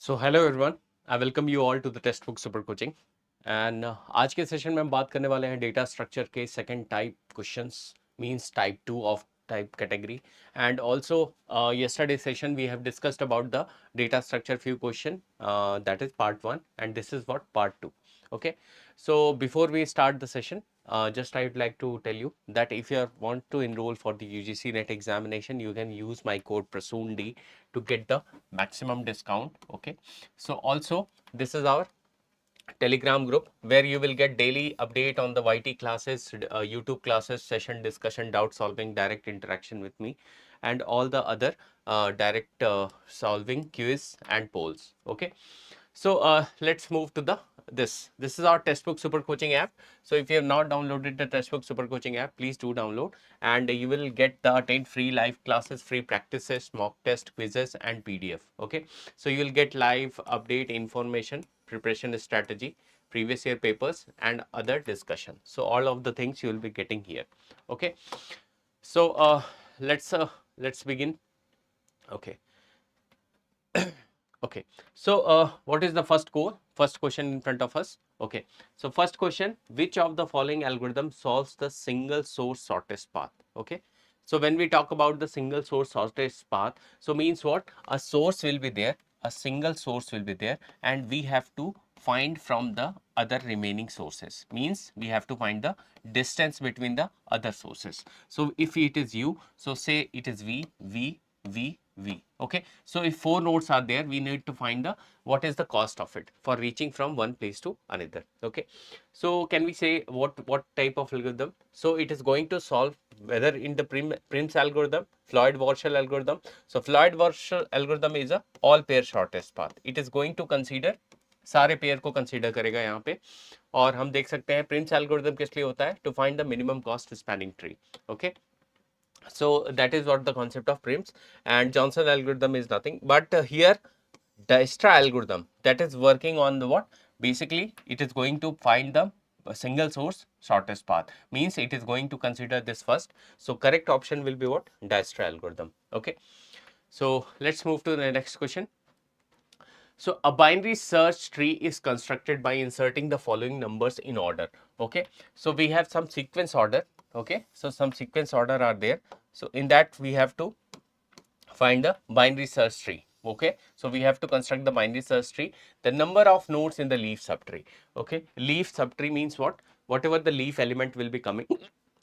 So hello everyone, I welcome you all to the Testbook Super Coaching and आज के session में हम बात करने वाले हैं डेटा स्ट्रक्चर के second type questions means type 2 of type category and also yesterday session we have discussed about the data structure few question that is part 1 and this is what part 2. Okay, so before we start the session just I would like to tell you that if you want to enroll for the UGC NET examination you can use my code Prasoon to get the maximum discount. Okay, so also this is our Telegram group where you will get daily update on the YT classes, YouTube classes, session discussion, doubt solving, direct interaction with me and all the other direct solving quiz and polls. Okay, so let's move to the this is our Testbook Super Coaching app. So if you have not downloaded the Testbook Super Coaching app, please do download and you will get the 10 free live classes, free practices, mock test, quizzes and PDF. Okay, so you will get live update information, preparation strategy, previous year papers and other discussion. So all of the things you will be getting here. Okay, so let's begin. Okay. Okay, so what is the first question in front of us? Okay, so first question, which of the following algorithm solves the single source shortest path? Okay, so when we talk about the single source shortest path, so means what? A source will be there, a single source will be there and we have to find from the other remaining sources, means we have to find the distance between the other sources. So if it is u, so say it is v, v. Okay, so if 4 nodes are there, we need to find the what is the cost of it for reaching from one place to another. Okay, so can we say what type of algorithm? So it is going to solve whether in the Prim's algorithm, Floyd-Warshall algorithm. So Floyd-Warshall algorithm is a all pair shortest path. It is going to consider सारे pair को consider करेगा यहाँ पे और हम देख सकते हैं प्रिम्स एल्गोरिथम किस लिए होता है? To find the minimum cost spanning tree. Okay, so that is what the concept of prims, and Johnson algorithm is nothing but here Dijkstra algorithm that is working on the what? Basically it is going to find the single source shortest path, means it is going to consider this first. So correct option will be what? Dijkstra algorithm. Okay, so let's move to the next question. So a binary search tree is constructed by inserting the following numbers in order. Okay, so we have some sequence order. Okay, so some sequence order are there. So in that we have to find the binary search tree. Okay, so we have to construct the binary search tree. The number of nodes in the leaf subtree. Okay, leaf subtree means what? Whatever the leaf element will be coming,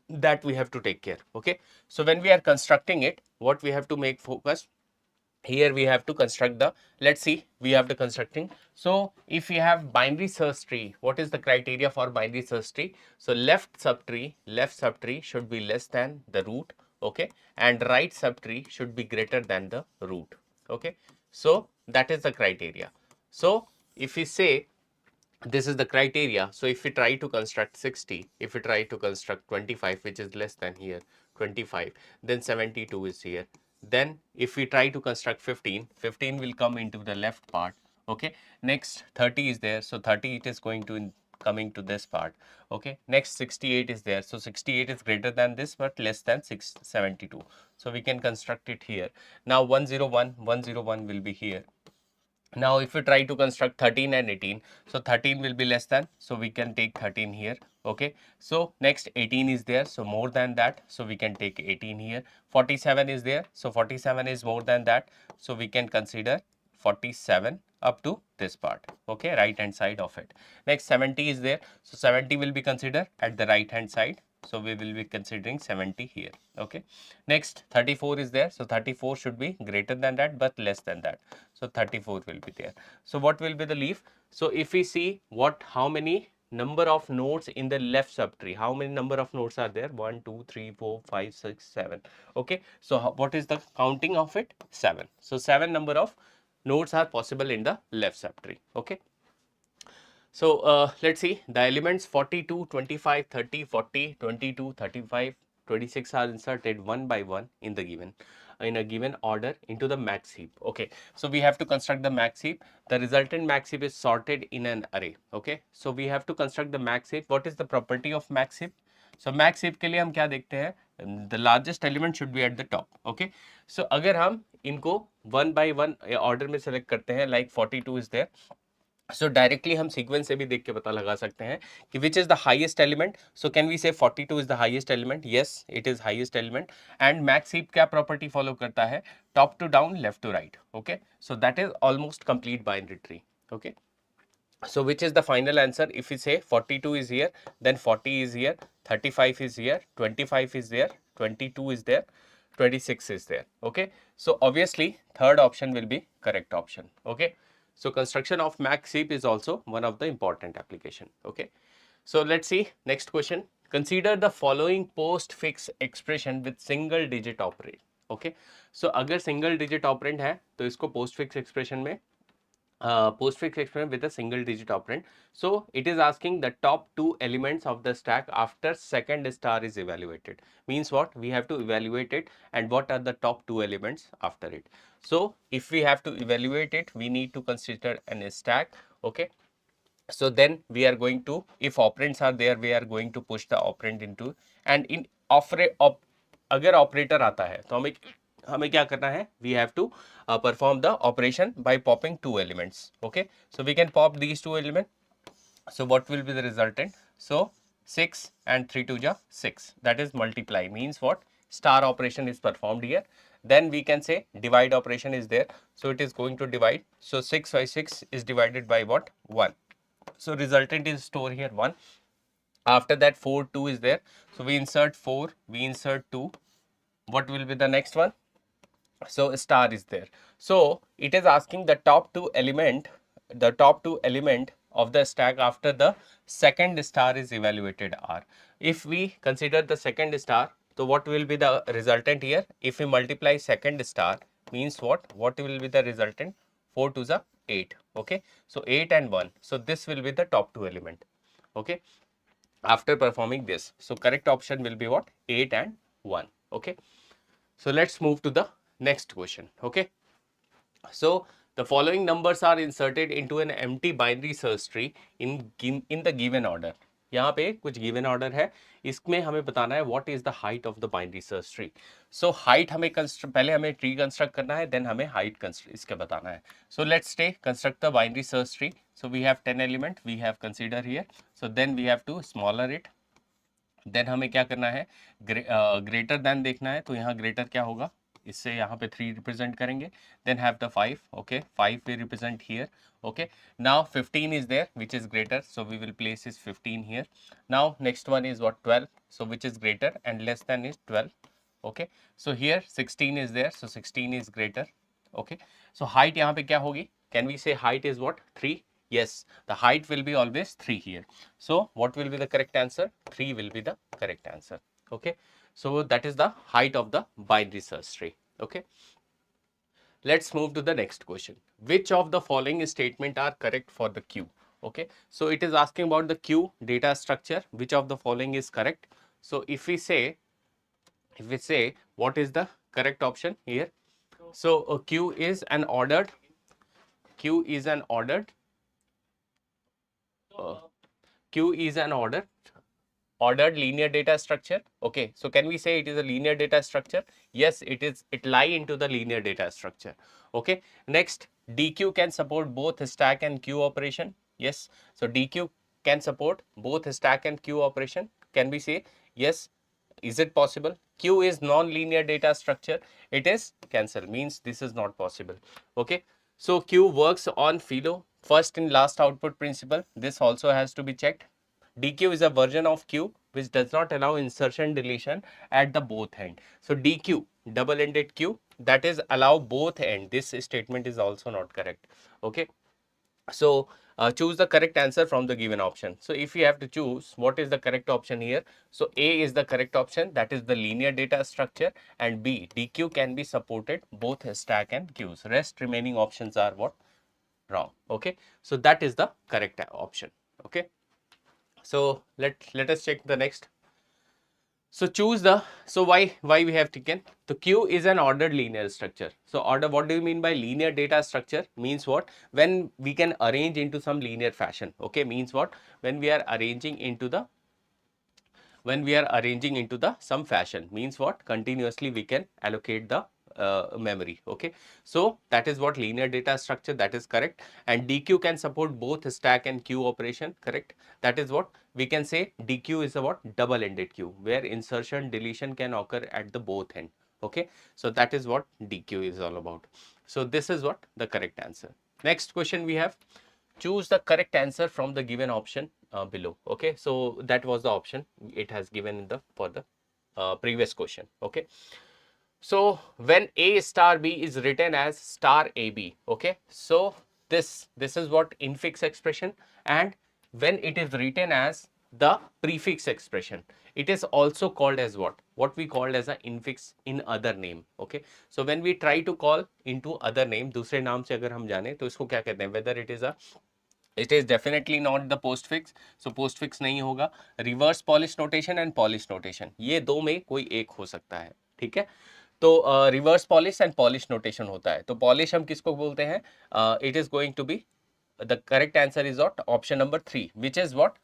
that we have to take care. Okay, so when we are constructing it, what we have to make focus? Here we have to construct the, let's see, we have the constructing. So if we have binary search tree, what is the criteria for binary search tree? So left subtree should be less than the root. Okay, and right subtree should be greater than the root. Okay, so that is the criteria. So if we say this is the criteria, so if we try to construct 60, if we try to construct 25, which is less than here 25, then 72 is here. Then if we try to construct 15 will come into the left part. Okay, next 30 is there, so 30 it is going to coming to this part. Okay, next 68 is there, so 68 is greater than this but less than 672, so we can construct it here. Now 101 will be here. Now if we try to construct 13 and 18, so 13 will be less than, so we can take 13 here. Okay, so next 18 is there, so more than that, so we can take 18 here. 47 is there, so 47 is more than that, so we can consider 47 up to this part. Okay, right hand side of it. Next 70 is there, so 70 will be considered at the right hand side, so we will be considering 70 here. Okay, next 34 is there, so 34 should be greater than that but less than that, so 34 will be there. So what will be the leaf? So if we see how many number of nodes in the left subtree, how many number of nodes are there? 1 2 3 4 5 6 7. Okay, so what is the counting of it? 7. So 7 number of nodes are possible in the left subtree. Okay, so let's see the elements 42, 25, 30, 40, 22, 35, 26 are inserted one by one in a given order into the max heap. Okay, so we have to construct the max heap. The resultant max heap is sorted in an array. Okay, so we have to construct the max heap. What is the property of max heap? So max heap के लिए हम क्या देखते हैं? the largest element should be at the top. Okay, so अगर हम इनको one by one order में select करते हैं, like 42 is there, so directly हम sequence से भी देख के पता लगा सकते हैं कि which is the highest element. So can we say 42 is the highest element? Yes, it is highest element. And Max-heap क्या property follow करता है? Top to down, left to right. Okay, so that is almost complete binary tree. Okay, so which is the final answer? If we say 42 is here, then 40 is here, 35 is here, 25 is there, 22 is there, 26 is there. Okay, so obviously third option will be correct option. Okay, so construction of Max-heap is also one of the important application. Okay, so let's see next question. Consider the following postfix expression with single digit operand. Okay, so अगर single digit operand है तो इसको postfix expression में postfix expression with a single digit operand. So it is asking the top two elements of the stack after second star is evaluated. Means what? We have to evaluate it, and what are the top two elements after it. So if we have to evaluate it, we need to consider an stack. Okay, so then we are going to, if operands are there, we are going to push the operand into, and in अगर operator आता है तो हमें क्या करना है? We have to perform the operation by popping two elements. Okay, so we can pop these two elements. So what will be the resultant? So 6 and 3 2 ja 6, that is multiply. Means what? Star operation is performed here. Then we can say divide operation is there, so it is going to divide. So 6 by 6 is divided by what? 1. So resultant is store here 1. After that 4 2 is there, so we insert 4, we insert 2. What will be the next one? So star is there. So it is asking the top two element of the stack after the second star is evaluated are. If we consider the second star, so what will be the resultant here? If we multiply second star, means what? What will be the resultant? 4 to the 8. Okay, so 8 and 1. So this will be the top two element. Okay, after performing this, so correct option will be what? 8 and 1. Okay, so let's move to the next question. Okay, so the following numbers are inserted into an empty binary search tree in the given order. यहाँ पे कुछ given order है, इसमें हमें बताना है what is the height of the binary search tree. So height हमें पहले हमें tree construct करना है, then हमें height इसके बताना है. So let's construct the binary search tree. So we have 10 element, we have consider here. So then we have to smaller it. Then हमें क्या करना है? Greater than देखना है, तो यहाँ greater क्या होगा? इससे यहाँ पे 3 रिप्रेजेंट करेंगे. Then have the 5. Okay, 5 we represent here. Okay, now 15 is there, which is greater, so we will place is 15 here. Now next one is what? 12, so which is greater, and less than is 12. Okay, so here 16 is there, so 16 is greater. Okay, so height यहाँ पे क्या होगी? Can we say height is what? 3? Yes, the height will be always 3 here. So what will be the correct answer? 3 will be the correct answer. Okay, so that is the height of the binary search tree. Okay, let's move to the next question. Which of the following statement are correct for the queue? Okay, so it is asking about the queue data structure. Which of the following is correct? So if we say what is the correct option here? So a queue is an ordered ordered linear data structure. Okay, so can we say it is a linear data structure? Yes, it is. It lie into the linear data structure. Okay, next, deque can support both stack and queue operation. Yes, so deque can support both stack and queue operation. Can we say yes? Is it possible? Queue is non-linear data structure. It is cancel, means this is not possible. Okay, so queue works on philo first in last output principle. This also has to be checked. deque is a version of queue which does not allow insertion deletion at the both end. So deque, double-ended queue, that is allow both end. This statement is also not correct. Okay, so choose the correct answer from the given option. So if you have to choose, what is the correct option here? So A is the correct option, that is the linear data structure, and B, deque can be supported both stack and queues. Rest remaining options are what? Wrong. Okay, so that is the correct option. Okay, so let us check the next. So choose the, so why we have taken, the queue is an ordered linear structure. So order, what do you mean by linear data structure? Means what? When we can arrange into some linear fashion. Okay, means what? When we are arranging into the when we are arranging into the some fashion. Means what? Continuously we can allocate the memory. Okay, so that is what linear data structure, that is correct. And deque can support both stack and queue operation, correct. That is what we can say. deque is a what? Double-ended queue, where insertion deletion can occur at the both end. Okay, so that is what deque is all about. So this is what the correct answer. Next question we have, choose the correct answer from the given option below. Okay, so that was the option it has given in the for the previous question. Okay, so when A star B is written as star AB, okay, so this is what infix expression, and when it is written as the prefix expression, it is also called as what we called as a infix in other name. Okay, so when we try to call into other name, दूसरे नाम से अगर हम जाने तो इसको क्या कहते हैं, whether it is definitely not the postfix, so postfix नहीं होगा. reverse polish notation and polish notation, ये दो में कोई एक हो सकता है. ठीक है, तो reverse Polish and Polish notation होता है. तो पॉलिश हम किसको बोलते हैं? It is going to be the correct answer is what? Option number 3, which is what?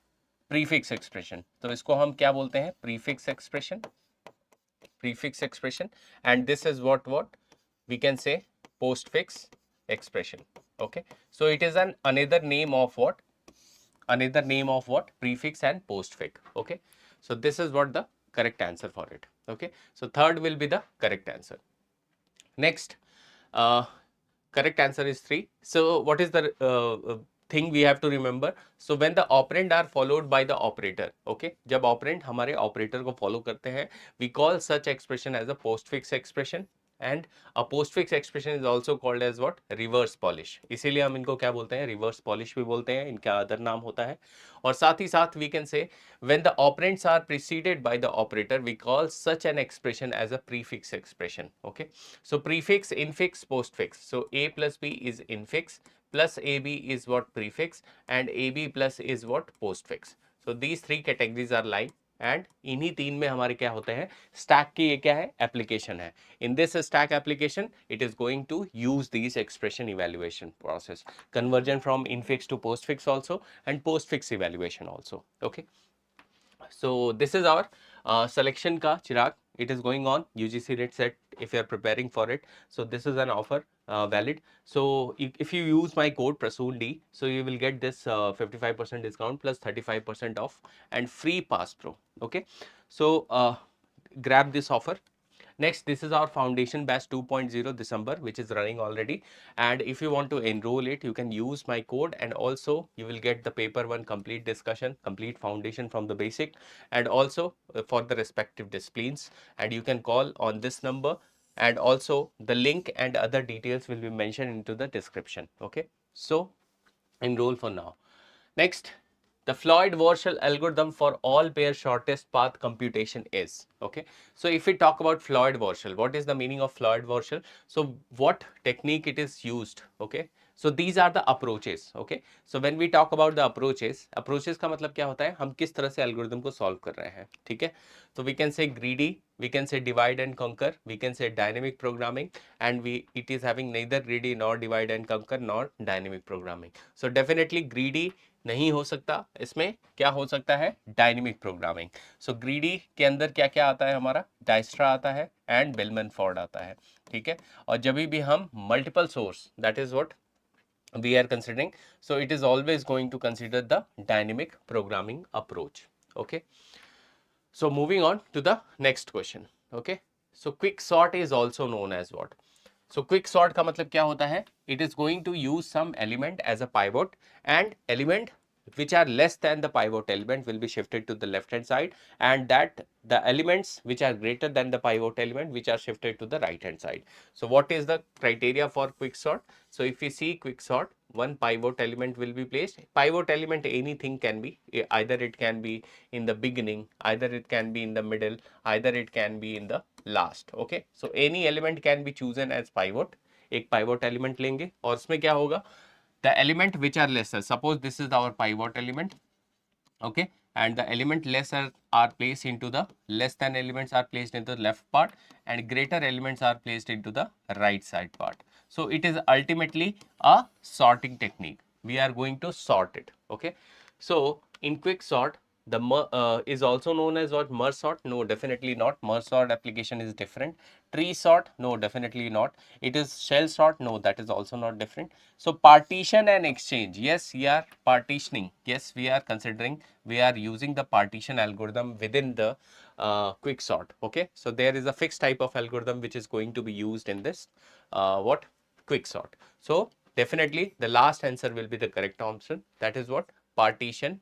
Prefix expression. तो इसको हम क्या बोलते हैं? Prefix expression. Prefix expression. And this is what we can say postfix expression. Okay, so it is an another name of what? Another name of what? Prefix and postfix. Okay, so this is what the correct answer for it. Okay, so third will be the correct answer. Next, correct answer is 3. So what is the thing we have to remember? So when the operand are followed by the operator, okay, जब operand हमारे operator को follow करते हैं, we call such expression as a postfix expression. And a postfix expression is also called as what? Reverse polish. इसीलिए हम इनको क्या बोलते हैं? Reverse polish भी बोलते हैं, इनका अदर नाम होता है. और साथ ही साथ we can say when the operands are preceded by the operator, we call such an expression as a prefix expression. Okay, so prefix, infix, postfix. So a plus b is infix, plus ab is what? Prefix, and ab plus is what? Postfix. So these three categories are lying. And इन्हीं तीन में हमारे क्या होते हैं? Stack की ये क्या है? एप्लीकेशन है. In this stack application it is going to use this expression evaluation process, conversion from infix to postfix also and postfix evaluation also. Okay, so this is our selection ka chirag. It is going on UGC NET set if you are preparing for it. So this is an offer valid. So if you use my code Prasoon D, so you will get this 55% discount plus 35% off and free pass through. Okay, so grab this offer. Next, this is our foundation batch 2.0 December, which is running already. And if you want to enroll it, you can use my code, and also you will get the paper 1 complete discussion, complete foundation from the basic, and also for the respective disciplines. And you can call on this number, and also the link and other details will be mentioned into the description. Okay, so enroll for now. Next, the Floyd-Warshall algorithm for all pair shortest path computation is. Okay, so if we talk about Floyd-Warshall, what is the meaning of Floyd-Warshall? So what technique it is used? Okay, so these are the approaches. Okay, so when we talk about the approaches का मतलब क्या होता है? हम किस तरह से algorithm को solve कर रहे हैं. ठीक है, so we can say greedy, we can say divide and conquer, we can say dynamic programming, and it is having neither greedy nor divide and conquer nor dynamic programming. So definitely greedy नहीं हो सकता, इसमें क्या हो सकता है? Dynamic programming. So greedy के अंदर क्या क्या आता है? हमारा डाइस्ट्रा आता है एंड बेलमैन फोर्ड आता है. ठीक है, और जब भी हम multiple source, that is what we are considering, so it is always going to consider the dynamic programming approach. Okay, so moving on to the next question. Okay, so quick sort is also known as what? So quick sort का मतलब क्या होता है? It is going to use some element as a pivot, and element which are less than the pivot element will be shifted to the left hand side, and that the elements which are greater than the pivot element which are shifted to the right hand side. So what is the criteria for quick sort? So if we see quick sort, one pivot element will be placed. Pivot element anything can be, either it can be in the beginning, either it can be in the middle, either it can be in the last. Okay, so any element can be chosen as pivot. एक pivot element लेंगे और उसमें क्या होगा? The element which are lesser, suppose this is our pivot element. Okay, and the element lesser are placed into the, less than elements are placed into the left part, and greater elements are placed into the right side part. So it is ultimately a sorting technique. We are going to sort it. Okay, so in quick sort, The is also known as what? Merge sort? No, definitely not. Merge sort application is different. Tree sort? No, definitely not. It is shell sort? No, that is also not different. So partition and exchange. Yes, we are partitioning. Yes, we are considering, we are using the partition algorithm within the quick sort. Okay, so there is a fixed type of algorithm which is going to be used in this what? Quick sort. So definitely the last answer will be the correct option. That is what? Partition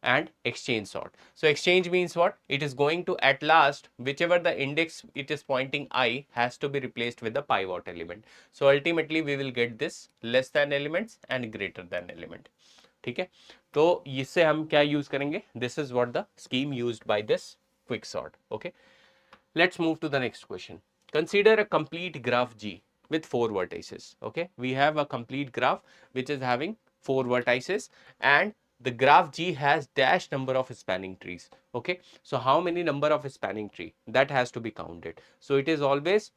and exchange sort. So exchange means what? It is going to, at last, whichever the index it is pointing I has to be replaced with the pivot element. So ultimately we will get this less than elements and greater than element. ठीक है, तो इससे हम क्या use करेंगे? This is what the scheme used by this quick sort. Okay, let's move to the next question. Consider a complete graph G with 4 vertices. Okay, we have a complete graph which is having 4 vertices, and the graph G has dash number of spanning trees. Okay, so how many number of spanning tree? That has to be counted. So it is always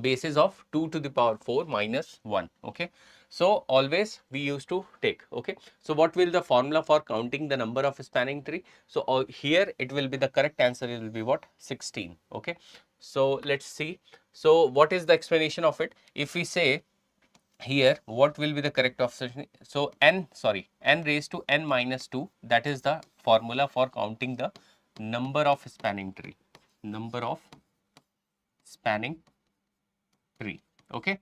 basis of 2 to the power 4 minus 1. Okay, so always we used to take. Okay, so what will the formula for counting the number of spanning tree? So here it will be, the correct answer will be what? 16. Okay, so let's see. So what is the explanation of it? If we say here, what will be the correct option? So n raised to n minus 2, that is the formula for counting the number of spanning tree. Number of spanning tree. Okay,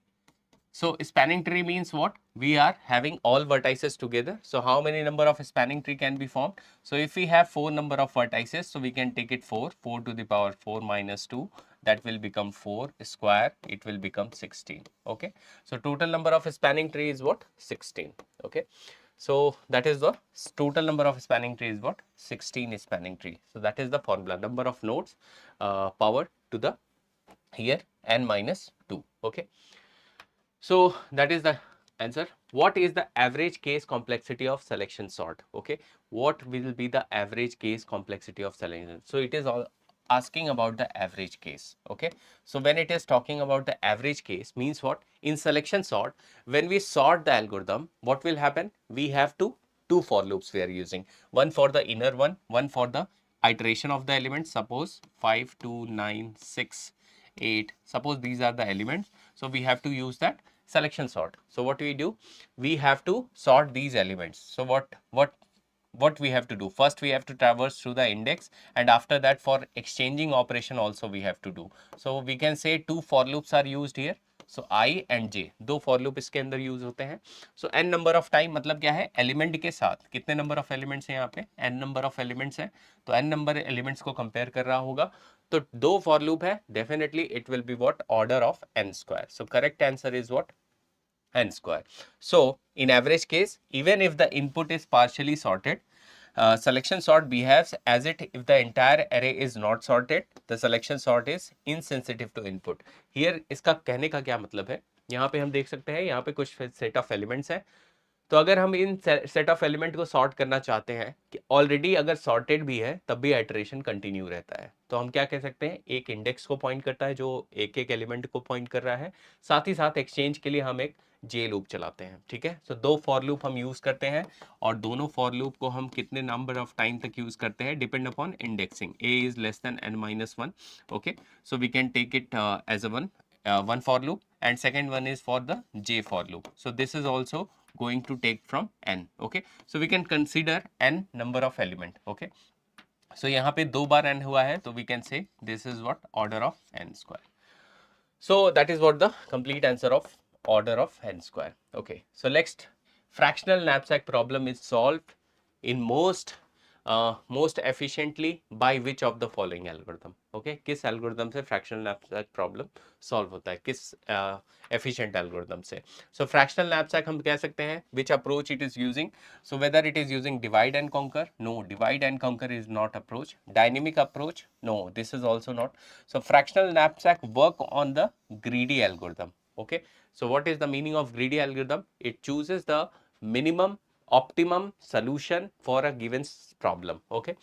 so spanning tree means what? We are having all vertices together. So how many number of spanning tree can be formed? So if we have 4 number of vertices, so we can take it 4 to the power 4 minus 2, that will become 4 square, it will become 16. Okay, so total number of spanning tree is what? 16. Okay, so that is the total number of spanning tree is what? 16 spanning tree. So that is the formula, number of nodes power to the here n minus 2. Okay, so that is the answer. What is the average case complexity of selection sort? Okay, what will be the average case complexity of selection? So it is all asking about the average case. Okay, so when it is talking about the average case, means what? In selection sort, when we sort the algorithm, what will happen? We have two for loops we are using, one for the inner one for the iteration of the elements. Suppose 5 2 9 6 8, suppose these are the elements, so we have to use that selection sort. So what we do? We have to sort these elements. So what we have to do? First we have to traverse through the index, and after that for exchanging operation also we have to do. So we can say 2 for loops are used here. So I and J, 2 for loop इसके अंदर use होते हैं. सो n number of time, मतलब क्या है? Element के साथ कितने नंबर ऑफ एलिमेंट्स हैं यहाँ पे? n नंबर ऑफ एलिमेंट्स हैं, तो n नंबर एलिमेंट्स को कंपेयर कर रहा होगा. तो 2 फॉर लूप है, definitely it will be what? Order of n square. So correct answer is what? n square. So in average case, even if the input is partially sorted, selection sort behaves as it if the entire array is not sorted, the selection sort is insensitive to input. Here इसका कहने का क्या मतलब है? यहाँ पे हम देख सकते हैं, यहाँ पे कुछ सेट ऑफ एलिमेंट्स हैं. तो अगर हम इन सेट ऑफ एलिमेंट को सॉर्ट करना चाहते हैं, कि ऑलरेडी अगर सॉर्टेड भी है तब भी आइटरेशन कंटिन्यू रहता है, तो हम क्या कह सकते हैं? एक इंडेक्स को पॉइंट करता है जो एक एक एलिमेंट को पॉइंट कर रहा है, साथ ही साथ एक्सचेंज के लिए हम एक जे लूप चलाते हैं. ठीक है, तो 2 फॉर लूप हम यूज करते हैं, और दोनों फॉर लूप को हम कितने नंबर ऑफ टाइम तक यूज करते हैं? Depend upon indexing. A is less than n minus 1. Okay, so we can take it as a one for loop, and second one is for the j for loop. So this is also going to take from n. Okay, so we can consider n number of element. Okay, so यहाँ पे 2 बार n हुआ है, तो we can say this is what? Order of n square. So that is what the complete answer of order of n square. Okay, so next, fractional knapsack problem is solved in most efficiently by which of the following algorithm? Okay, किस algorithm से fractional knapsack problem solve होता है? किस efficient algorithm से? So fractional knapsack हम कह सकते हैं which approach it is using. So whether it is using divide and conquer? No, divide and conquer is not approach. Dynamic approach? No, this is also not. So fractional knapsack work on the greedy algorithm. Okay, so what is the meaning of greedy algorithm? It chooses the minimum optimum solution for a given problem. Okay,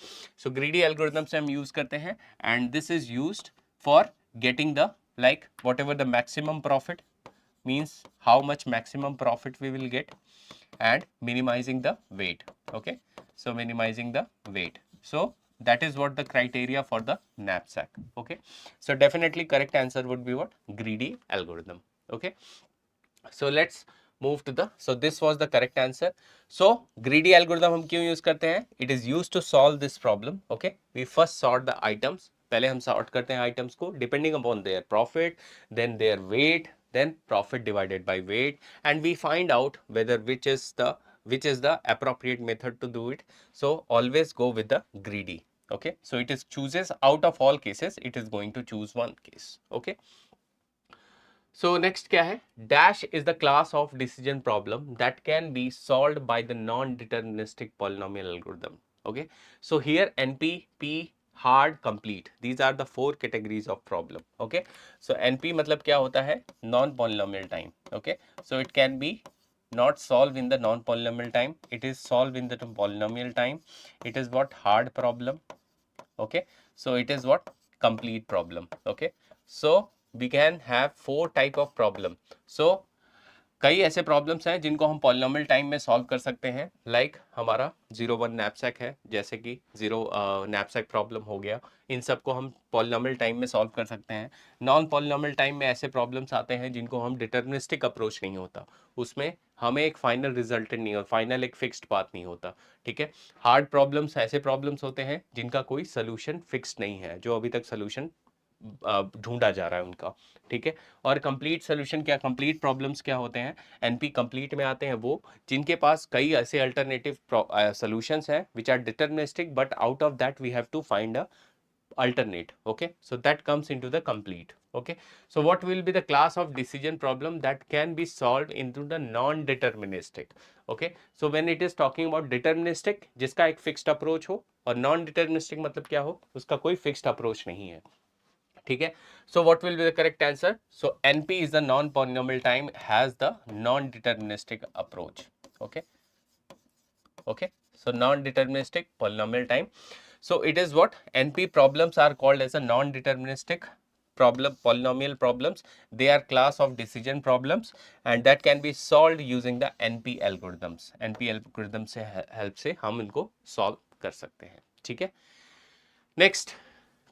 so greedy algorithm से हम use करते हैं, and this is used for getting the like whatever the maximum profit, means how much maximum profit we will get, and minimizing the weight. Okay, so minimizing the weight. So that is what the criteria for the knapsack. Okay, so definitely correct answer would be what? Greedy algorithm. Okay, so let's move to the, so this was the correct answer. So greedy algorithm हम क्यों use करते हैं? It is used to solve this problem. Okay, we first sort the items. पहले हम sort करते हैं items को depending upon their profit, then their weight, then profit divided by weight, and we find out whether which is the appropriate method to do it. So always go with the greedy. Okay, so it is chooses out of all cases, it is going to choose one case. Okay, so next क्या है? Dash is the class of decision problem that can be solved by the non-deterministic polynomial algorithm. Okay, so here NP, P, hard, complete. These are the 4 categories of problem. Okay, so NP मतलब क्या होता है? Non-polynomial time. Okay, so it can be not solved in the non-polynomial time. It is solved in the polynomial time. It is what? Hard problem. Okay, so it is what? Complete problem. Okay, so we can have 4 type of problem. So कई ऐसे problems हैं जिनको हम polynomial time में solve कर सकते हैं, like हमारा 0 1 नैपसैक है, जैसे कि 0 नैपसैक प्रॉब्लम हो गया, इन सबको हम पॉलिनोमियल टाइम में सॉल्व कर सकते हैं। नॉन पॉलिनोमियल टाइम में ऐसे प्रॉब्लम्स आते हैं जिनको हम डिटर्मिनिस्टिक अप्रोच नहीं होता, उसमें हमें एक फाइनल रिजल्टेंट नहीं होता, फाइनल एक फिक्स्ड पाथ नहीं होता। ठीक है, हार्ड प्रॉब्लम्स ऐसे प्रॉब्लम्स होते हैं जिनका कोई सोल्यूशन फिक्स्ड नहीं है, जो अभी तक सोल्यूशन ढूंढा जा रहा है उनका। ठीक है, और कंप्लीट सोल्यूशन क्या, कंप्लीट प्रॉब्लम्स क्या होते हैं? एनपी कंप्लीट में आते हैं वो जिनके पास कई ऐसे अल्टरनेटिव सॉल्यूशंस हैं which are deterministic, but out of that we have to find a alternate. Okay, so that comes into the complete. Okay, so what will be the class of decision problem that can be solved into the non-deterministic? Okay, so when it is talking about deterministic, जिसका एक fixed approach हो, और non-deterministic मतलब क्या हो? उसका कोई fixed approach नहीं है। ठीक है, so what will be the correct answer? So NP is the non-polynomial time, has the non-deterministic approach. Okay, okay, so non-deterministic polynomial time. So it is what? NP problems are called as a non-deterministic problem, polynomial problems. They are class of decision problems and that can be solved using the NP algorithms. NP algorithm से help से हम इनको solve कर सकते हैं। ठीक है, next,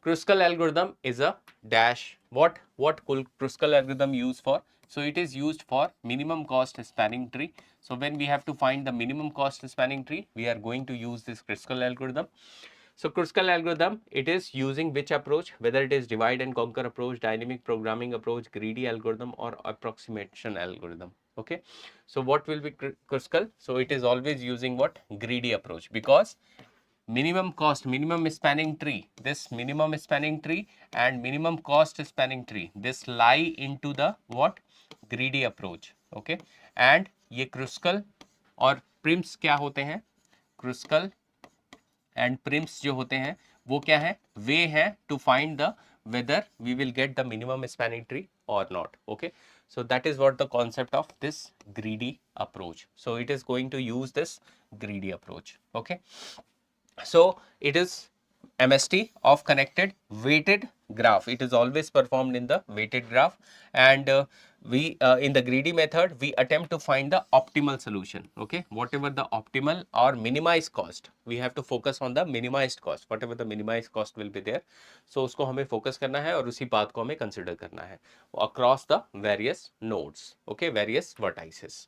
Kruskal algorithm is a dash. What Kruskal algorithm used for? So it is used for minimum cost spanning tree. So when we have to find the minimum cost spanning tree, we are going to use this Kruskal algorithm. So Kruskal algorithm, it is using which approach? Whether it is divide and conquer approach, dynamic programming approach, greedy algorithm, or approximation algorithm. Okay, so what will be Kruskal? So it is always using what? Greedy approach, because minimum cost, minimum spanning tree, this minimum spanning tree and minimum cost spanning tree, this lie into the what? Greedy approach. Okay, and ये Kruskal और prims क्या होते हैं? Kruskal and prims जो होते हैं वो क्या है? वे है to find the whether we will get the minimum spanning tree or not. Okay, so that is what the concept of this greedy approach. So it is going to use this greedy approach. Okay, so it is MST of connected weighted graph. It is always performed in the weighted graph, and we in the greedy method we attempt to find the optimal solution. Okay, whatever the optimal or minimized cost, we have to focus on the minimized cost. Whatever the minimized cost will be there, so उसको हमें focus करना है और उसी path को हमें consider करना है across the various nodes. Okay, various vertices.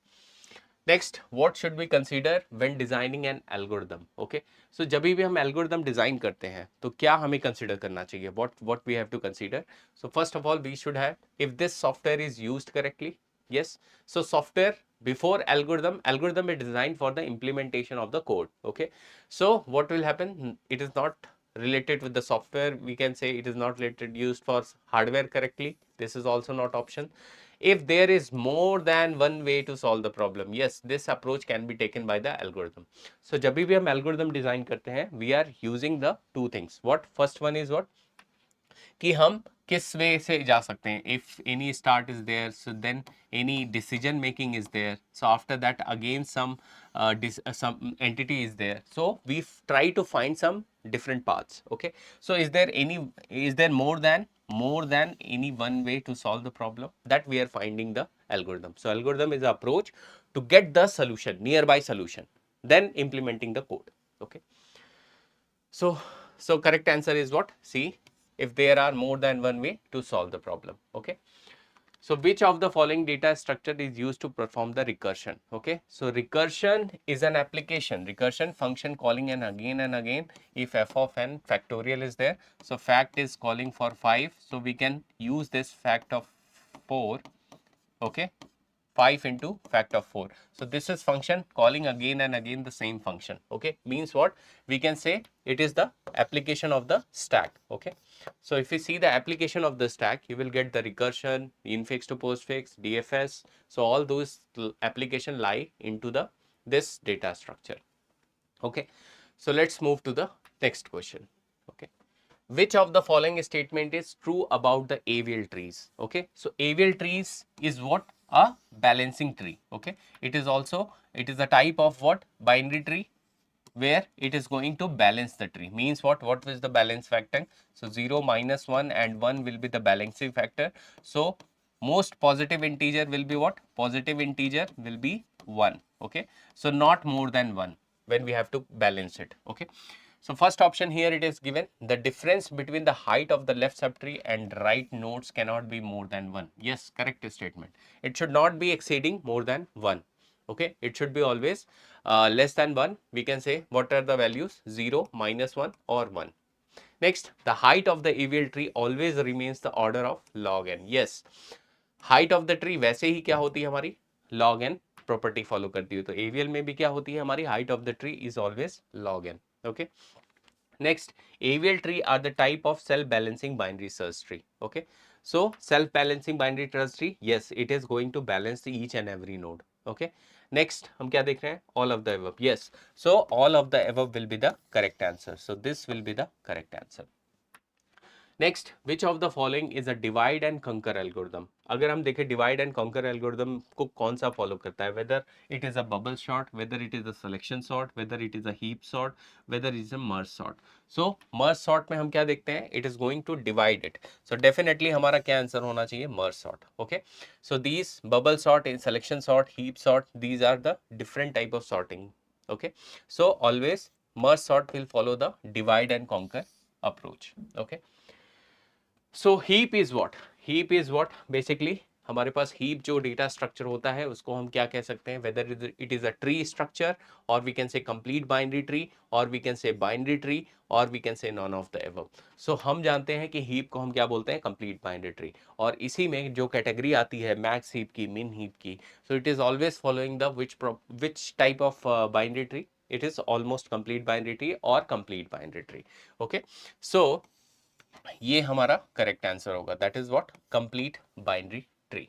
Next, what should we consider when designing an algorithm? Okay, so जब भी हम algorithm design करते हैं तो क्या हमें consider करना चाहिए? What we have to consider? So first of all, we should have, if this software is used correctly. Yes, so software before algorithm is designed for the implementation of the code. Okay, so what will happen? It is not related with the software. We can say it is not related used for hardware correctly. This is also not option. If there is more than one way to solve the problem, yes, this approach can be taken by the algorithm. So जब भी हम algorithm design करते हैं, we are using the two things. What? First one is what? कि हम किस वे से जा सकते हैं. If any start is there, so then any decision making is there. So after that again some entity is there. So we try to find some different paths. Okay, so is there more than any one way to solve the problem? That we are finding the algorithm. So algorithm is the approach to get the solution, nearby solution, then implementing the code. Okay, So correct answer is what? C. If there are more than one way to solve the problem. Okay. So which of the following data structure is used to perform the recursion? Okay. So recursion is an application. Recursion function calling and again if f of n factorial is there. So fact is calling for 5. So we can use this fact of 4. Okay. 5 into fact of 4. So this is function calling again and again the same function. Okay. Means what? We can say it is the application of the stack. Okay. So if you see the application of the stack, you will get the recursion, infix to postfix, DFS. So all those application lie into the this data structure. Okay. So let's move to the next question. Okay. Which of the following statement is true about the avial trees? Okay. So avial trees is what? A balancing tree. Okay. It is a type of what? Binary tree, where it is going to balance the tree. Means what? What is the balance factor? So 0, -1 and 1 will be the balancing factor. So most positive integer will be what? Positive integer will be 1. Okay. So not more than 1 when we have to balance it. Okay. So first option here it is given, the difference between the height of the left subtree and right nodes cannot be more than 1. Yes, correct statement. It should not be exceeding more than 1. Okay, it should be always less than 1. We can say what are the values? 0, -1 or 1. Next, the height of the avial tree always remains the order of log n. Yes, height of the tree वैसे ही क्या होती है हमारी? log n property follow करती है. तो avial में भी क्या होती है हमारी? height of the tree is always log n. Okay. Next, avial tree are the type of self-balancing binary search tree. Okay. So, self-balancing binary search tree, yes, it is going to balance each and every node. Okay. Next, हम क्या देख रहे हैं? All of the above. Yes. So, all of the above will be the correct answer. So, this will be the correct answer. Next which of the following is a divide and कंकर algorithm. अगर हम देखें divide and कंकर algorithm को कौन सा follow करता है, whether it is a bubble sort, whether it is a selection sort, whether it is a heap sort, whether it is a merge sort. So merge sort में हम क्या देखते हैं? It is going to divide it. So definitely हमारा क्या answer होना चाहिए? Merge sort. Okay. So these bubble sort, in selection sort, heap sort, these are the different type of sorting. Okay, so always merge sort will follow the divide and conquer approach. Okay. So heap is what? Heap is what? Basically हमारे पास heap जो data structure होता है उसको हम क्या कह सकते हैं? Whether it is a tree structure or we can say complete binary tree or we can say binary tree or we can say none of the above. So हम जानते हैं कि heap को हम क्या बोलते हैं? Complete binary tree. और इसी में जो category आती है Max-heap की, min-heap की, so it is always following the which type of binary tree? It is almost complete binary tree or complete binary tree. Okay. So ये हमारा करेक्ट आंसर होगा. That is what? Complete binary tree.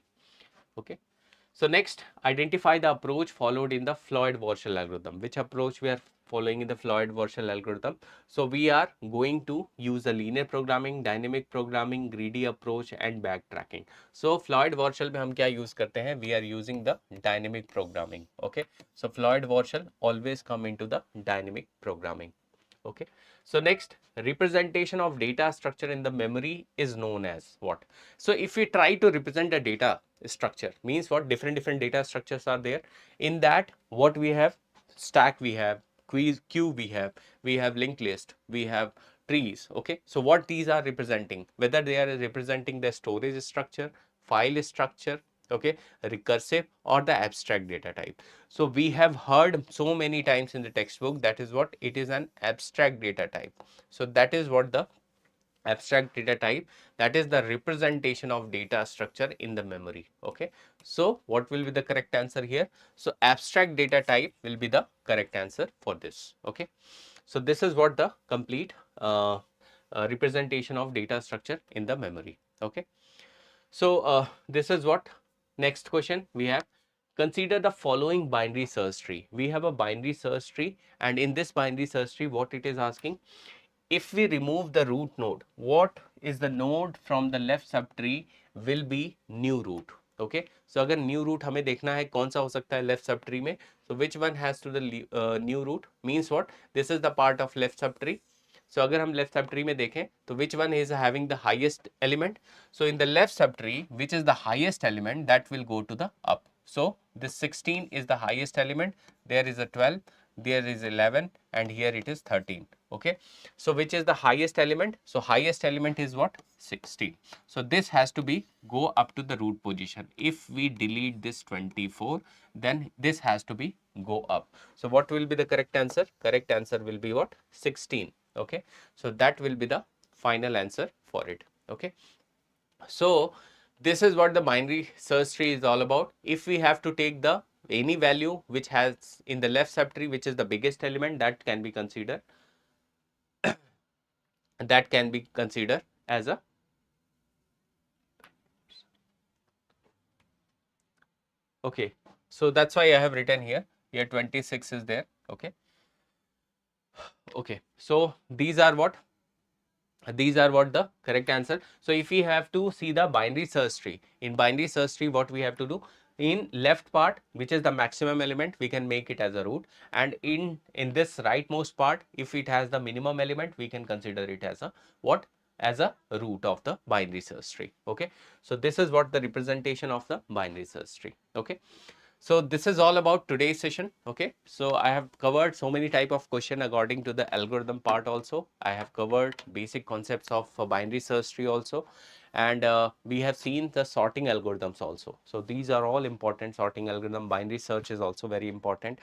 Okay. So next, identify the approach followed in the Floyd-Warshall algorithm. Which approach we are following in the Floyd-Warshall algorithm? So we are going to use the linear programming, dynamic programming, greedy approach and backtracking. So Floyd-Warshall में हम क्या use करते हैं? We are using the dynamic programming. Okay. So Floyd-Warshall always come into the dynamic programming. Okay. So next, representation of data structure in the memory is known as what? So if we try to represent a data structure, means what? Different data structures are there. In that, what we have? Stack we have, queue we have linked list, we have trees. Okay. So what these are representing? Whether they are representing the storage structure, file structure, okay, recursive or the abstract data type. So we have heard so many times in the textbook, that is what? It is an abstract data type. So that is what the abstract data type, that is the representation of data structure in the memory. Okay. So what will be the correct answer here? So abstract data type will be the correct answer for this. Okay. So this is what the complete representation of data structure in the memory. Okay. So this is what. Next question we have, consider the following binary search tree. We have a binary search tree, and in this binary search tree what it is asking, if we remove the root node, what is the node from the left subtree will be new root. Okay. So अगर new root हमें देखना है कौन सा हो सकता है left subtree में, so which one has to the new root? Means what? This is the part of left subtree. So अगर हम left subtree में देखें तो which one is having the highest element? So in the left subtree, which is the highest element, that will go to the up. So this 16 is the highest element, there is a 12, there is 11 and here it is 13. Okay, so which is the highest element? So highest element is what? 16. So this has to be go up to the root position. If we delete this 24, then this has to be go up. So what will be the correct answer? Correct answer will be what? 16. Okay, so that will be the final answer for it. Okay, so this is what the binary search tree is all about. If we have to take the any value which has in the left subtree, which is the biggest element, that can be considered as a okay. So that's why I have written here 26 is there. Okay, okay, so these are what the correct answer. So if we have to see the binary search tree, in binary search tree what we have to do, in left part which is the maximum element, we can make it as a root, and in this rightmost part, if it has the minimum element, we can consider it as a what? As a root of the binary search tree. Okay, so this is what the representation of the binary search tree. Okay, so this is all about today's session. Okay, so I have covered so many type of question according to the algorithm part also. I have covered basic concepts of binary search tree also, and we have seen the sorting algorithms also. So these are all important sorting algorithm. Binary search is also very important.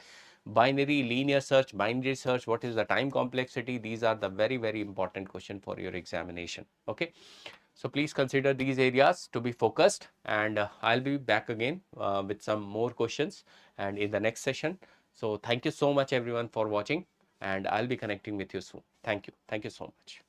Binary, linear search, binary search, what is the time complexity? These are the very important question for your examination. Okay, so please consider these areas to be focused, and I'll be back again with some more questions and in the next session. So thank you so much everyone for watching, and I'll be connecting with you soon. Thank you so much.